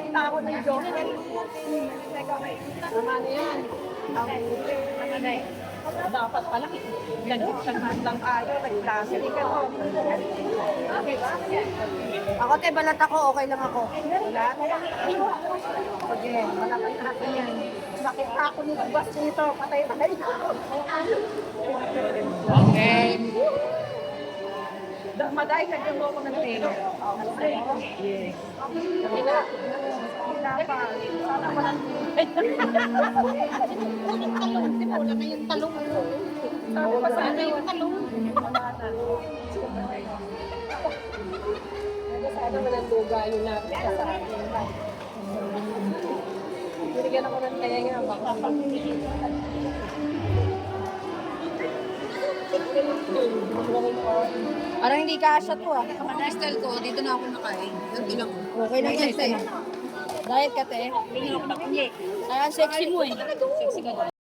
Nakita ako ng joke. Tama na yan. Dapat pala, nag-exam lang tayo, nag-plastic ako. Okay ba? Ako, te, balat ako. Okay lang ako. Wala? Okay, wala kang natin yan. Nakita ako ni Bas dito, patay-patay na ako. Okay. Maday, kagyan mo ako ng telo. Yes. Kabila. Kabila pa. Sana ko lang. Wala na yung talong. Sabi pa sana yung talong. Sana walang luga yung natin sa akin. Binigyan ako ng tenga. Baka Parang hindi kasha to ah. Ang style ko, dito na ako nakain. Ganito lang. Okay lang yan, te. Diet ka, te. Ayan, sexy mo eh. Sexy ka.